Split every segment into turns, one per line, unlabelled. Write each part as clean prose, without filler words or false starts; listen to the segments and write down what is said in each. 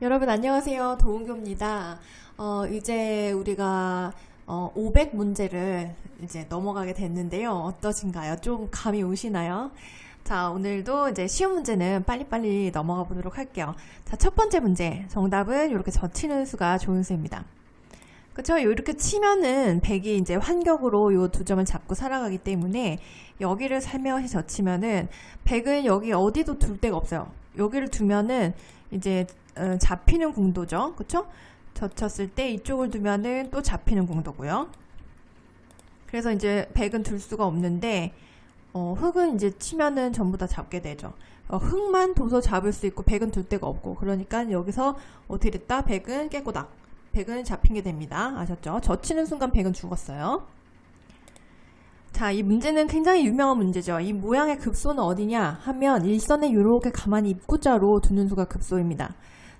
여러분 안녕하세요. 도은교입니다. 이제 우리가 500 문제를 이제 넘어가게 됐는데요. 어떠신가요? 좀 감이 오시나요? 자, 오늘도 이제 쉬운 문제는 빨리빨리 넘어가 보도록 할게요. 자, 첫 번째 문제. 정답은 이렇게 젖히는 수가 좋은 수입니다. 그쵸? 이렇게 치면은 100이 이제 환격으로 요 두 점을 잡고 살아가기 때문에 여기를 살며시 젖히면은 100은 여기 어디도 둘 데가 없어요. 여기를 두면은 이제 잡히는 공도죠. 그쵸? 젖혔을 때 이쪽을 두면은 또 잡히는 공도고요. 그래서 이제 100은 둘 수가 없는데 흙은 이제 치면은 전부 다 잡게 되죠. 흙만 둬서 잡을 수 있고 100은 둘 데가 없고, 그러니까 여기서 어떻게 됐다? 100은 깨꼬닥. 100은 잡힌 게 됩니다. 아셨죠? 젖히는 순간 100은 죽었어요. 자, 이 문제는 굉장히 유명한 문제죠. 이 모양의 급소는 어디냐 하면 일선에 이렇게 가만히 입구자로 두는 수가 급소입니다.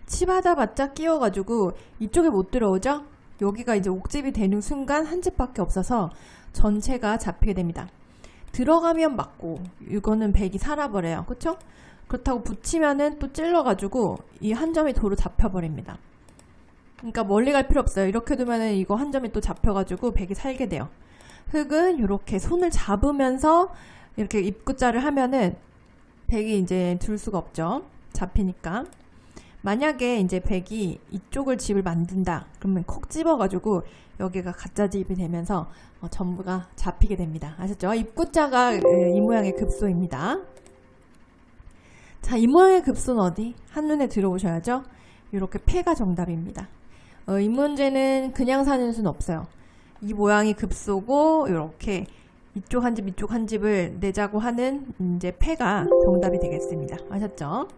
치받아봤자 끼워가지고 이쪽에 못 들어오죠? 여기가 이제 옥집이 되는 순간 한 집밖에 없어서 전체가 잡히게 됩니다. 들어가면 맞고 이거는 100이 살아버려요. 그쵸? 그렇다고 붙이면은 또 찔러가지고 이 한 점이 도로 잡혀버립니다. 그러니까 멀리 갈 필요 없어요. 이렇게 두면은 이거 한 점이 또 잡혀가지고 100이 살게 돼요. 흙은 이렇게 손을 잡으면서 이렇게 입구자를 하면은 100이 이제 둘 수가 없죠. 잡히니까. 만약에 이제 100이 이쪽을 집을 만든다. 그러면 콕 집어가지고 여기가 가짜 집이 되면서 전부가 잡히게 됩니다. 아셨죠? 입구자가 이 모양의 급소입니다. 자, 이 모양의 급소는 어디? 한눈에 들어오셔야죠. 이렇게 패가 정답입니다. 이 문제는 그냥 사는 수는 없어요. 이 모양이 급소고 이렇게 이쪽 한 집 이쪽 한 집을 내자고 하는 이제 패가 정답이 되겠습니다. 아셨죠?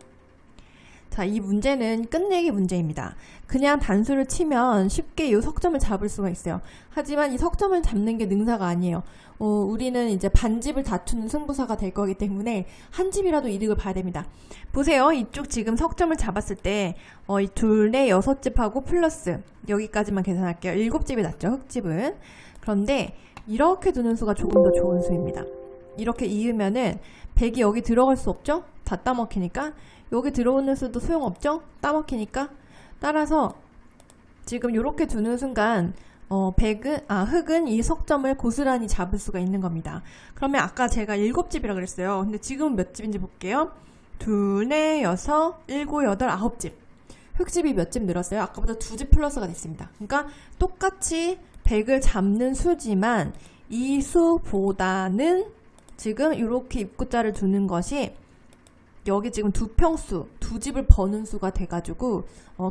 자, 이 문제는 끝내기 문제입니다. 그냥 단수를 치면 쉽게 이 석점을 잡을 수가 있어요. 하지만 이 석점을 잡는 게 능사가 아니에요. 우리는 이제 반집을 다투는 승부사가 될 거기 때문에 한 집이라도 이득을 봐야 됩니다. 보세요. 이쪽 지금 석점을 잡았을 때 이 둘에 6집하고 플러스 여기까지만 계산할게요. 7집이 낫죠. 흙집은. 그런데 이렇게 두는 수가 조금 더 좋은 수입니다. 이렇게 이으면은 100이 여기 들어갈 수 없죠? 다 따먹히니까. 여기 들어오는 수도 소용없죠? 따먹히니까. 따라서 지금 이렇게 두는 순간 흙은 이 석점을 고스란히 잡을 수가 있는 겁니다. 그러면 아까 제가 7집이라 그랬어요. 근데 지금은 몇 집인지 볼게요. 2, 4, 6, 7, 8, 9집. 흙집이 몇 집 늘었어요? 아까보다 2집 플러스가 됐습니다. 그러니까 똑같이 100을 잡는 수지만 이 수보다는 지금 이렇게 입구자를 두는 것이 여기 지금 두 평수, 두 집을 버는 수가 돼가지고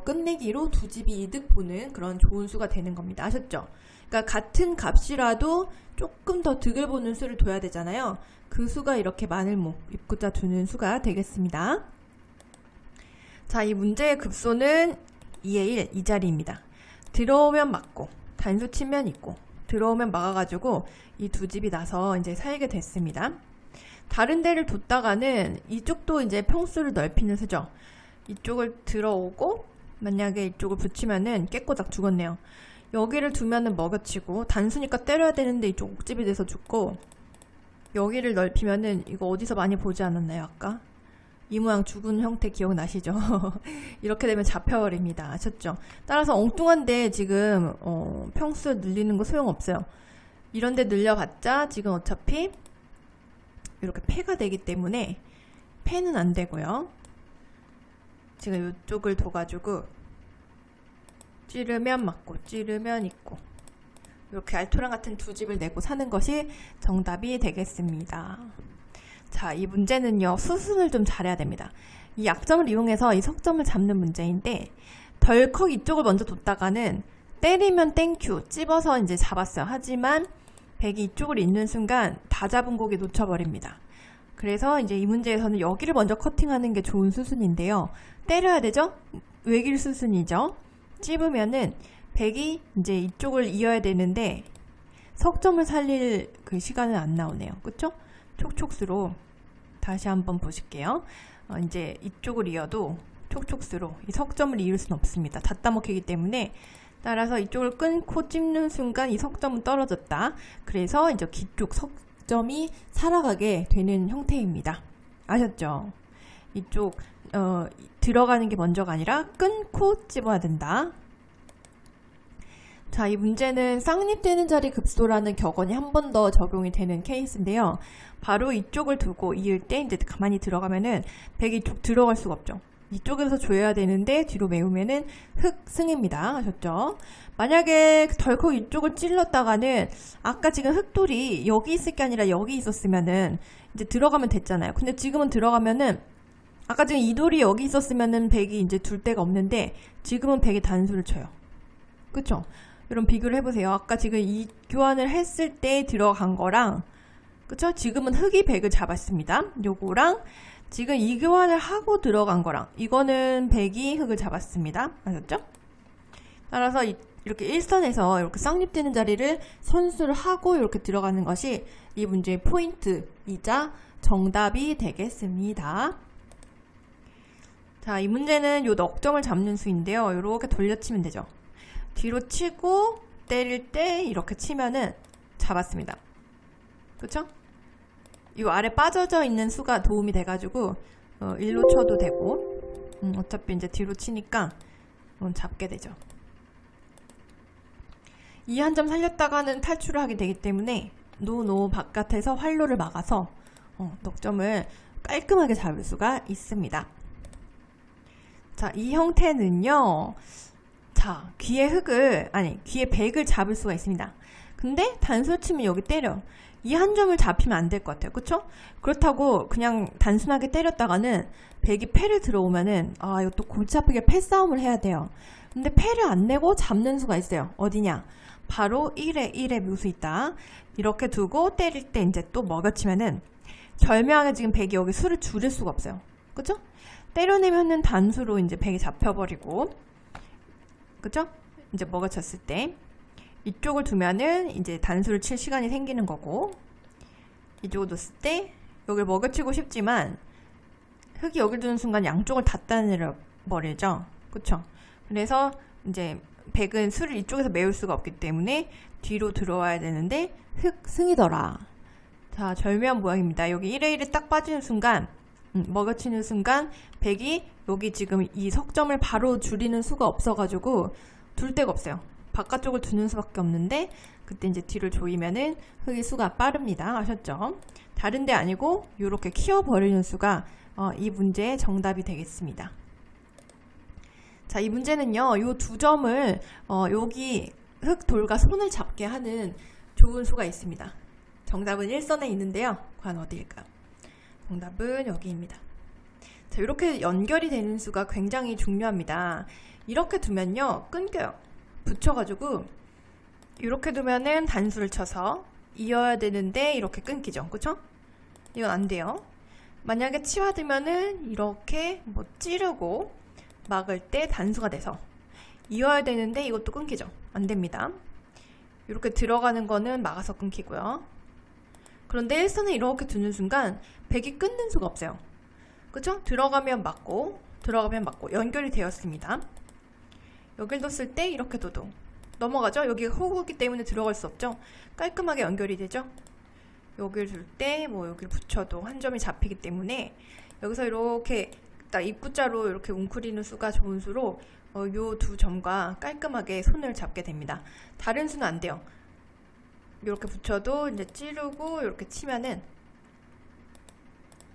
끝내기로 두 집이 이득 보는 그런 좋은 수가 되는 겁니다. 아셨죠? 그러니까 같은 값이라도 조금 더 득을 보는 수를 둬야 되잖아요. 그 수가 이렇게 마늘목, 입구자 두는 수가 되겠습니다. 자, 이 문제의 급소는 2의 1, 이 자리입니다. 들어오면 맞고, 단수 치면 있고, 들어오면 막아가지고 이 두 집이 나서 이제 살게 됐습니다. 다른 데를 뒀다가는 이쪽도 이제 평수를 넓히는 수죠. 이쪽을 들어오고 만약에 이쪽을 붙이면은 깨꼬닥 죽었네요. 여기를 두면은 먹여치고 단수니까 때려야 되는데 이쪽 옥집이 돼서 죽고, 여기를 넓히면은 이거 어디서 많이 보지 않았나요? 아까 이 모양 죽은 형태 기억나시죠? 이렇게 되면 잡혀버립니다. 아셨죠? 따라서 엉뚱한데 지금 평수 늘리는 거 소용없어요. 이런데 늘려봤자 지금 어차피 이렇게 패가 되기 때문에 패는 안 되고요. 지금 이쪽을 둬가지고 찌르면 맞고 찌르면 있고 이렇게 알토랑 같은 두 집을 내고 사는 것이 정답이 되겠습니다. 자, 이 문제는요, 수순을 좀 잘해야 됩니다. 이 약점을 이용해서 이 석점을 잡는 문제인데, 덜컥 이쪽을 먼저 뒀다가는 때리면 땡큐 찝어서 이제 잡았어요. 하지만 100이 이쪽을 잇는 순간 다 잡은 고기 놓쳐버립니다. 그래서 이제 이 문제에서는 여기를 먼저 커팅하는 게 좋은 수순인데요. 때려야 되죠? 외길 수순이죠. 찝으면은 100이 이제 이쪽을 이어야 되는데 석점을 살릴 그 시간은 안 나오네요. 그쵸? 촉촉수로 다시 한번 보실게요. 이제 이쪽을 이어도 촉촉수로 이 석점을 이을 수는 없습니다. 다 따먹히기 때문에. 따라서 이쪽을 끊고 찝는 순간 이 석점은 떨어졌다. 그래서 이제 뒤쪽 석점이 살아가게 되는 형태입니다. 아셨죠? 이쪽 들어가는 게 먼저가 아니라 끊고 집어야 된다. 자, 이 문제는 쌍립되는 자리 급소라는 격언이 한 번 더 적용이 되는 케이스인데요. 바로 이쪽을 두고 이을 때 이제 가만히 들어가면은 백이 이쪽 들어갈 수가 없죠. 이쪽에서 조여야 되는데 뒤로 메우면은 흑승입니다. 아셨죠? 만약에 덜컥 이쪽을 찔렀다가는 아까 지금 흑돌이 여기 있을 게 아니라 여기 있었으면은 이제 들어가면 됐잖아요. 근데 지금은 들어가면은 아까 지금 이 돌이 여기 있었으면은 백이 이제 둘 데가 없는데 지금은 백이 단수를 쳐요. 그쵸? 이런 비교를 해보세요. 아까 지금 이 교환을 했을 때 들어간 거랑 그쵸? 지금은 흑이 백을 잡았습니다. 요거랑 지금 이 교환을 하고 들어간 거랑 이거는 백이 흑을 잡았습니다. 아셨죠? 따라서 이렇게 일선에서 이렇게 쌍립되는 자리를 선수를 하고 이렇게 들어가는 것이 이 문제의 포인트이자 정답이 되겠습니다. 자, 이 문제는 요 넉점을 잡는 수인데요. 이렇게 돌려치면 되죠. 뒤로 치고 때릴 때 이렇게 치면은 잡았습니다. 그쵸? 이 아래 빠져져 있는 수가 도움이 돼가지고 일로 쳐도 되고 어차피 이제 뒤로 치니까 잡게 되죠. 이 한 점 살렸다가는 탈출을 하게 되기 때문에 노 바깥에서 활로를 막아서 넉점을 깔끔하게 잡을 수가 있습니다. 자, 이 형태는요. 자, 귀에 백을 잡을 수가 있습니다. 근데 단수를 치면 여기 때려. 이 한 점을 잡히면 안 될 것 같아요. 그쵸? 그렇다고 그냥 단순하게 때렸다가는 백이 패를 들어오면은 이것도 골치 아프게 패싸움을 해야 돼요. 근데 패를 안 내고 잡는 수가 있어요. 어디냐? 바로 1의 묘수 있다. 이렇게 두고 때릴 때 이제 또 먹여치면은 절묘하게 지금 백이 여기 수를 줄일 수가 없어요. 그쵸? 때려내면은 단수로 이제 백이 잡혀버리고 그쵸? 이제 먹여쳤을 때 이쪽을 두면은 이제 단수를 칠 시간이 생기는 거고 이쪽을 뒀을 때 여기를 먹여치고 싶지만 흑이 여기를 두는 순간 양쪽을 다 따내려 버리죠. 그쵸? 그래서 이제 백은 수를 이쪽에서 메울 수가 없기 때문에 뒤로 들어와야 되는데 흑승이더라. 자, 절묘한 모양입니다. 여기 1에 딱 빠지는 순간 먹여치는 순간 백이 여기 지금 이 석점을 바로 줄이는 수가 없어가지고 둘 데가 없어요. 바깥쪽을 두는 수밖에 없는데 그때 이제 뒤를 조이면은 흑이 수가 빠릅니다. 아셨죠? 다른 데 아니고 이렇게 키워버리는 수가 이 문제의 정답이 되겠습니다. 자, 이 문제는요. 요 두 점을 여기 흑 돌과 손을 잡게 하는 좋은 수가 있습니다. 정답은 1선에 있는데요. 과연 어디일까요? 정답은 여기입니다. 자, 이렇게 연결이 되는 수가 굉장히 중요합니다. 이렇게 두면요. 끊겨요. 붙여가지고 이렇게 두면은 단수를 쳐서 이어야 되는데 이렇게 끊기죠. 그쵸? 이건 안 돼요. 만약에 치와두면은 이렇게 뭐 찌르고 막을 때 단수가 돼서 이어야 되는데 이것도 끊기죠. 안 됩니다. 이렇게 들어가는 거는 막아서 끊기고요. 그런데 일선에 이렇게 두는 순간 백이 끊는 수가 없어요. 그쵸? 들어가면 막고 들어가면 막고 연결이 되었습니다. 여길 뒀을 때 이렇게 둬도 넘어가죠? 여기가 호구기 때문에 들어갈 수 없죠? 깔끔하게 연결이 되죠? 여길 둘 때 뭐 여길 붙여도 한 점이 잡히기 때문에 여기서 이렇게 딱 입구자로 이렇게 웅크리는 수가 좋은 수로 요 두 점과 깔끔하게 손을 잡게 됩니다. 다른 수는 안 돼요. 이렇게 붙여도 이제 찌르고 이렇게 치면은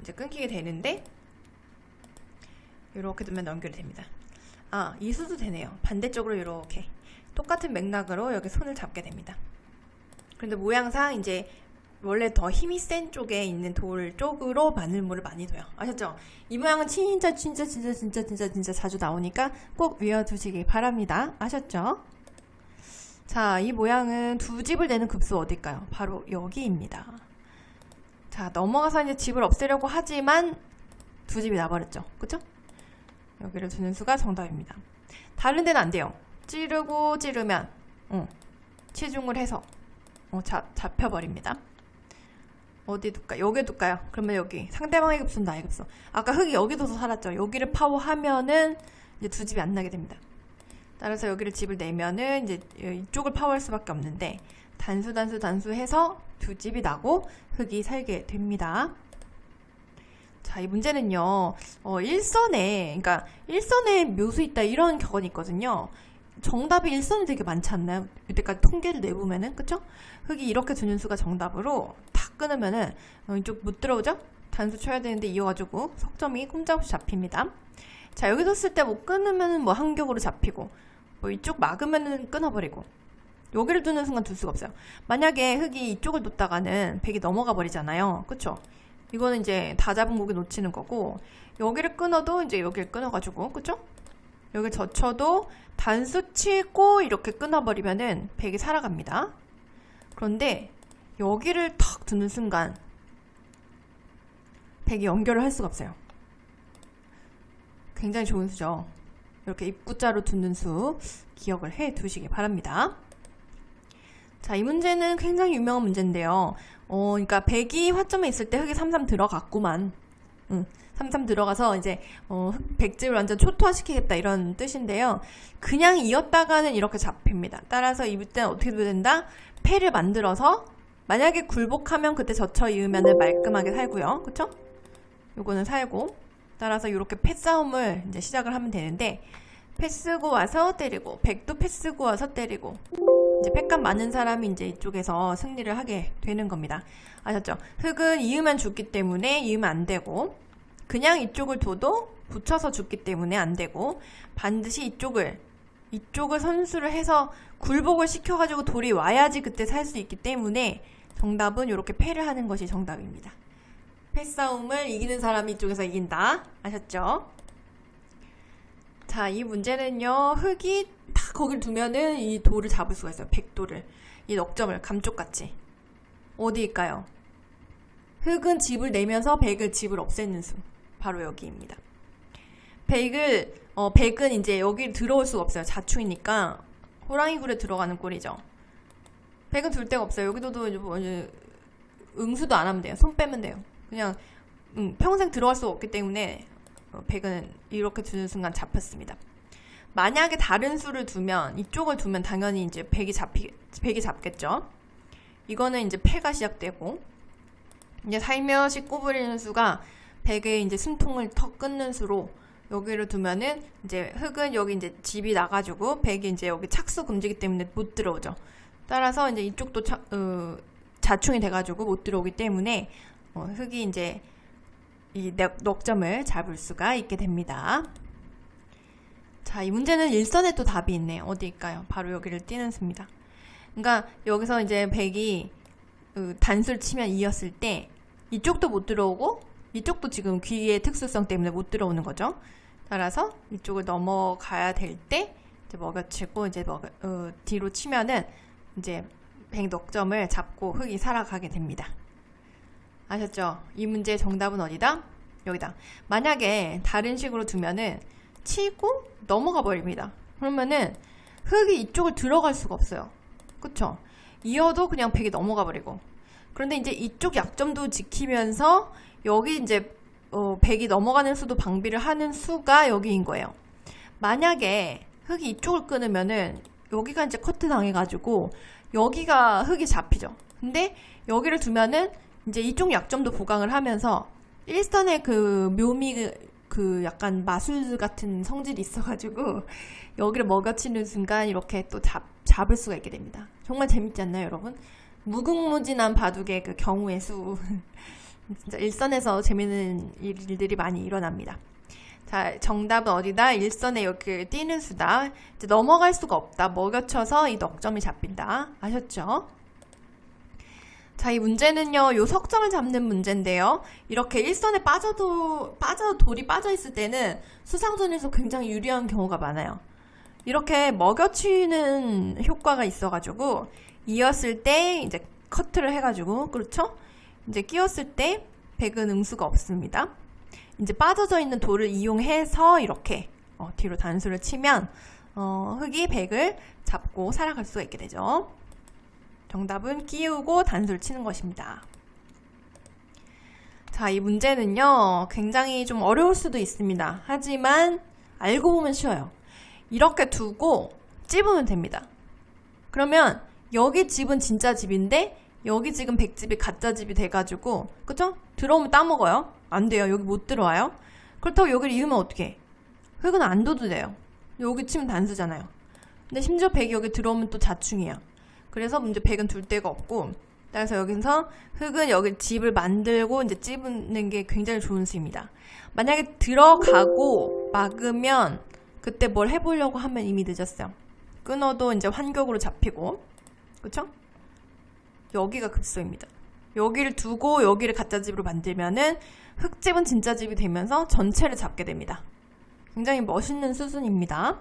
이제 끊기게 되는데 이렇게 두면 연결이 됩니다. 이 수도 되네요. 반대쪽으로 이렇게 똑같은 맥락으로 여기 손을 잡게 됩니다. 그런데 모양상 이제 원래 더 힘이 센 쪽에 있는 돌 쪽으로 바늘물을 많이 둬요. 아셨죠? 이 모양은 진짜 자주 나오니까 꼭 외워두시기 바랍니다. 아셨죠? 자, 이 모양은 두 집을 내는 급수 어딜까요? 바로 여기입니다. 자, 넘어가서 이제 집을 없애려고 하지만 두 집이 나버렸죠. 그쵸? 여기를 두는 수가 정답입니다. 다른 데는 안 돼요. 찌르고 찌르면 치중을 해서 잡혀버립니다. 어디 둘까요? 여기 둘까요? 그러면 여기 상대방의 급수는 나의 급수. 아까 흑이 여기 둬서 살았죠. 여기를 파워하면은 이제 두 집이 안 나게 됩니다. 따라서 여기를 집을 내면은 이제 이쪽을 파워할 수밖에 없는데 단수 해서 두 집이 나고 흑이 살게 됩니다. 자, 이 문제는요, 그러니까 일선에 묘수 있다 이런 격언이 있거든요. 정답이 일선이 되게 많지 않나요? 이때까지 통계를 내보면은, 그쵸? 흙이 이렇게 두는 수가 정답으로 탁 끊으면은, 이쪽 못 들어오죠? 단수 쳐야 되는데 이어가지고 석점이 꼼짝없이 잡힙니다. 자, 여기 뒀을 때 못 끊으면은 뭐 한격으로 잡히고, 뭐 이쪽 막으면은 끊어버리고, 여기를 두는 순간 둘 수가 없어요. 만약에 흙이 이쪽을 뒀다가는 백이 넘어가 버리잖아요. 그쵸? 이거는 이제 다 잡은 고기 놓치는 거고, 여기를 끊어도 이제 여기를 끊어가지고, 그쵸? 여기 젖혀도 단수 치고 이렇게 끊어버리면은 백이 살아갑니다. 그런데 여기를 턱 두는 순간 백이 연결을 할 수가 없어요. 굉장히 좋은 수죠. 이렇게 입구자로 두는 수 기억을 해 두시기 바랍니다. 자, 이 문제는 굉장히 유명한 문제인데요. 그러니까 백이 화점에 있을 때 흙이 3-3 들어갔구만. 3-3 들어가서 이제 백집을 완전 초토화시키겠다 이런 뜻인데요. 그냥 이었다가는 이렇게 잡힙니다. 따라서 이을 때는 어떻게 된다? 패를 만들어서 만약에 굴복하면 그때 젖혀 이으면 말끔하게 살고요. 그쵸? 요거는 살고, 따라서 이렇게 패싸움을 이제 시작을 하면 되는데, 패 쓰고 와서 때리고, 백도 패 쓰고 와서 때리고, 이제 패값 많은 사람이 이제 이쪽에서 승리를 하게 되는 겁니다. 아셨죠? 흙은 이으면 죽기 때문에 이으면 안 되고, 그냥 이쪽을 둬도 붙여서 죽기 때문에 안 되고, 반드시 이쪽을 선수를 해서 굴복을 시켜가지고 돌이 와야지 그때 살 수 있기 때문에 정답은 이렇게 패를 하는 것이 정답입니다. 패싸움을 이기는 사람이 이쪽에서 이긴다. 아셨죠? 자, 이 문제는요, 흙이 딱 거길 두면은 이 돌을 잡을 수가 있어요. 백돌을. 이 넉점을 감쪽같이. 어디일까요? 흙은 집을 내면서 백을 집을 없애는 수. 바로 여기입니다. 백은 이제 여기 들어올 수가 없어요. 자충이니까. 호랑이 굴에 들어가는 꼴이죠. 백은 둘 데가 없어요. 여기도 응수도 안 하면 돼요. 손 빼면 돼요. 그냥 평생 들어갈 수가 없기 때문에 백은 이렇게 두는 순간 잡혔습니다. 만약에 다른 수를 두면, 이쪽을 두면 당연히 이제 백이 잡겠죠. 이거는 이제 패가 시작되고, 이제 살며시 꼬부리는 수가 백의 이제 숨통을 턱 끊는 수로 여기를 두면은 이제 흙은 여기 이제 집이 나가지고 백이 이제 여기 착수 금지기 때문에 못 들어오죠. 따라서 이제 이쪽도 자충이 돼가지고 못 들어오기 때문에 흙이 이제 이 넉점을 잡을 수가 있게 됩니다. 자, 이 문제는 일선에 또 답이 있네요. 어디일까요? 바로 여기를 띄는 수입니다. 그러니까 여기서 이제 백이 단수를 치면 이었을 때 이쪽도 못 들어오고 이쪽도 지금 귀의 특수성 때문에 못 들어오는 거죠. 따라서 이쪽을 넘어가야 될 때 이제 먹여치고 이제 뒤로 치면은 이제 백 넉점을 잡고 흙이 살아가게 됩니다. 아셨죠? 이 문제의 정답은 어디다? 여기다. 만약에 다른 식으로 두면은 치고 넘어가 버립니다. 그러면은 흙이 이쪽을 들어갈 수가 없어요. 그쵸? 이어도 그냥 백이 넘어가 버리고. 그런데 이제 이쪽 약점도 지키면서 여기 이제 백이 넘어가는 수도 방비를 하는 수가 여기인 거예요. 만약에 흙이 이쪽을 끊으면은 여기가 이제 커트 당해가지고 여기가 흙이 잡히죠. 근데 여기를 두면은 이제 이쪽 약점도 보강을 하면서 일선의 그 묘미 그 약간 마술 같은 성질이 있어가지고 여기를 먹여치는 순간 이렇게 또 잡을 수가 있게 됩니다. 정말 재밌지 않나요, 여러분? 무궁무진한 바둑의 그 경우의 수. 진짜 일선에서 재밌는 일들이 많이 일어납니다. 자, 정답은 어디다? 일선에 이렇게 띄는 수다. 이제 넘어갈 수가 없다. 먹여쳐서 이 넉점이 잡힌다. 아셨죠? 자, 이 문제는요, 요 석점을 잡는 문제인데요. 이렇게 일선에 돌이 빠져있을 때는 수상전에서 굉장히 유리한 경우가 많아요. 이렇게 먹여치는 효과가 있어가지고, 이었을 때 이제 커트를 해가지고, 그렇죠? 이제 끼웠을 때 백은 응수가 없습니다. 이제 빠져져 있는 돌을 이용해서 이렇게 뒤로 단수를 치면 흙이 백을 잡고 살아갈 수가 있게 되죠. 정답은 끼우고 단수를 치는 것입니다. 자, 이 문제는요, 굉장히 좀 어려울 수도 있습니다. 하지만 알고 보면 쉬워요. 이렇게 두고 찝으면 됩니다. 그러면 여기 집은 진짜 집인데 여기 지금 백집이 가짜 집이 돼가지고, 그쵸? 들어오면 따먹어요. 안 돼요. 여기 못 들어와요. 그렇다고 여기를 이으면 어떡해? 흙은 안 둬도 돼요. 여기 치면 단수잖아요. 근데 심지어 100이 여기 들어오면 또 자충이에요. 그래서 문제 100은 둘 데가 없고, 그래서 여기서 흙은 여기 집을 만들고 이제 찝는 게 굉장히 좋은 수입니다. 만약에 들어가고 막으면 그때 뭘 해보려고 하면 이미 늦었어요. 끊어도 이제 환격으로 잡히고, 그쵸? 여기가 급소입니다. 여기를 두고 여기를 가짜 집으로 만들면은 흙집은 진짜 집이 되면서 전체를 잡게 됩니다. 굉장히 멋있는 수순입니다.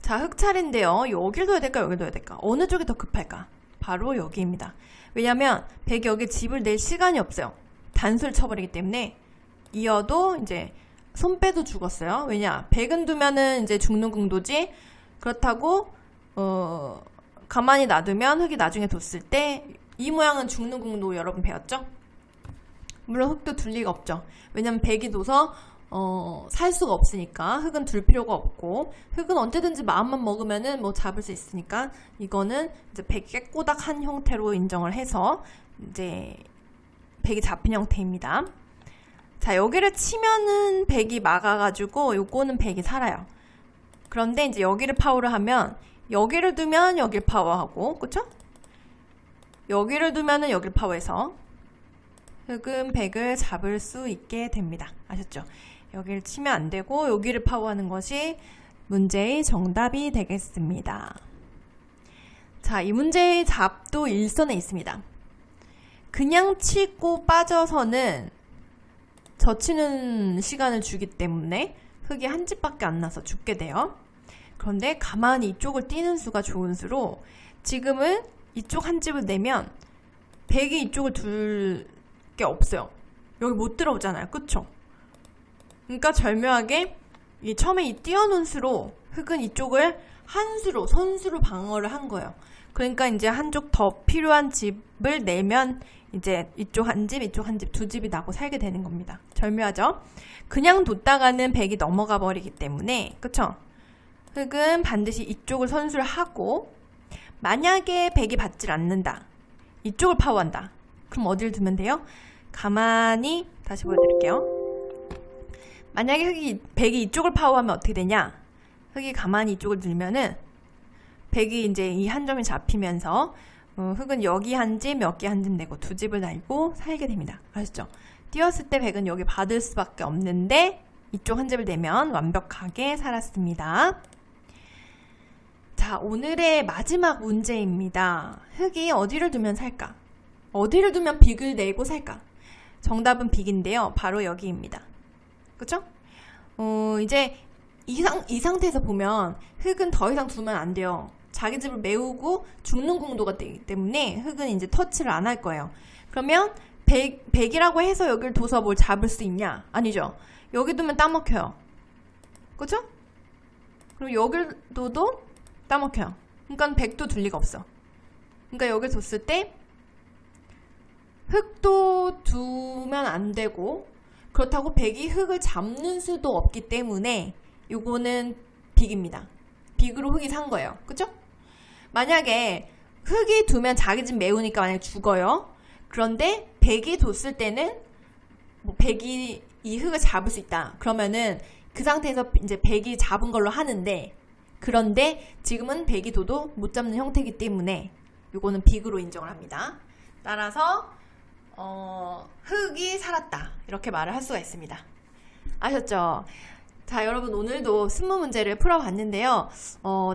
자, 흙차례인데요. 여길 둬야 될까, 여길 둬야 될까? 어느 쪽이 더 급할까? 바로 여기입니다. 왜냐면 100이 여기 집을 낼 시간이 없어요. 단수를 쳐버리기 때문에 이어도 이제 손 빼도 죽었어요. 왜냐? 100은 두면은 이제 죽는 궁도지. 그렇다고 가만히 놔두면 흙이 나중에 뒀을 때 이 모양은 죽는 궁도 여러분 배웠죠? 물론 흙도 둘 리가 없죠. 왜냐면 100이 둬서 살 수가 없으니까 흙은 둘 필요가 없고, 흙은 언제든지 마음만 먹으면은 뭐 잡을 수 있으니까 이거는 이제 100이 깨꼬닥한 형태로 인정을 해서 이제 100이 잡힌 형태입니다. 자, 여기를 치면은 100이 막아가지고 요거는 100이 살아요. 그런데 이제 여기를 파워를 하면 여기를 두면 여기를 파워하고, 그쵸? 여기를 두면은 여기를 파워해서 흙은 100을 잡을 수 있게 됩니다. 아셨죠? 여기를 치면 안 되고 여기를 파워하는 것이 문제의 정답이 되겠습니다. 자, 이 문제의 답도 일선에 있습니다. 그냥 치고 빠져서는 젖히는 시간을 주기 때문에 흙이 한 집밖에 안 나서 죽게 돼요. 그런데 가만히 이쪽을 띄는 수가 좋은 수로 지금은 이쪽 한 집을 내면 100이 이쪽을 둘 게 없어요. 여기 못 들어오잖아요. 그쵸? 그러니까 절묘하게 이 처음에 이 띄워놓은 수로 흙은 이쪽을 한 수로, 선수로 방어를 한 거예요. 그러니까 이제 한쪽 더 필요한 집을 내면 이제 이쪽 한 집, 이쪽 한 집, 두 집이 나고 살게 되는 겁니다. 절묘하죠? 그냥 뒀다가는 100이 넘어가 버리기 때문에, 그쵸? 흙은 반드시 이쪽을 선수를 하고, 만약에 100이 받질 않는다. 이쪽을 파워한다. 그럼 어디를 두면 돼요? 가만히 다시 보여드릴게요. 만약에 100이 이쪽을 파워하면 어떻게 되냐? 흙이 가만히 이쪽을 들면은 100이 이제 이 한 점이 잡히면서 흙은 여기 한 집, 여기 한 집 내고 두 집을 날고 살게 됩니다. 아셨죠? 띄웠을 때 100은 여기 받을 수밖에 없는데 이쪽 한 집을 내면 완벽하게 살았습니다. 자, 오늘의 마지막 문제입니다. 흙이 어디를 두면 살까? 어디를 두면 빅을 내고 살까? 정답은 빅인데요. 바로 여기입니다. 그쵸? 이제 이 상태에서 보면 흙은 더 이상 두면 안 돼요. 자기 집을 메우고 죽는 공도가 되기 때문에 흙은 이제 터치를 안 할 거예요. 그러면 100이라고 해서 여기를 둬서 뭘 잡을 수 있냐? 아니죠. 여기 두면 따먹혀요. 그쵸? 그리고 여기를 둬도 따먹혀요. 그러니까 100도 둘 리가 없어. 그러니까 여기를 뒀을 때 흙도 두면 안 되고, 그렇다고 100이 흙을 잡는 수도 없기 때문에 요거는 빅입니다. 빅으로 흙이 산 거예요. 그쵸? 만약에 흙이 두면 자기 집 메우니까 만약에 죽어요. 그런데 100이 뒀을 때는 뭐 100이 이 흙을 잡을 수 있다. 그러면은 그 상태에서 이제 100이 잡은 걸로 하는데, 그런데 지금은 100이 둬도 못 잡는 형태이기 때문에 요거는 빅으로 인정을 합니다. 따라서 흙이 살았다. 이렇게 말을 할 수가 있습니다. 아셨죠? 자, 여러분 오늘도 스무 문제를 풀어봤는데요.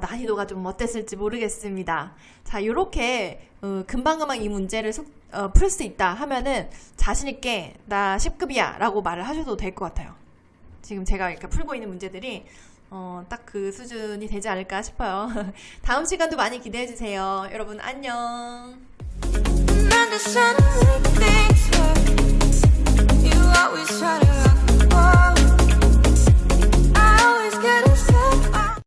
난이도가 좀 어땠을지 모르겠습니다. 자, 요렇게 금방금방 이 문제를 풀 수 있다 하면은 자신있게 나 10급이야 라고 말을 하셔도 될 것 같아요. 지금 제가 이렇게 풀고 있는 문제들이 딱 그 수준이 되지 않을까 싶어요. 다음 시간도 많이 기대해주세요. 여러분 안녕.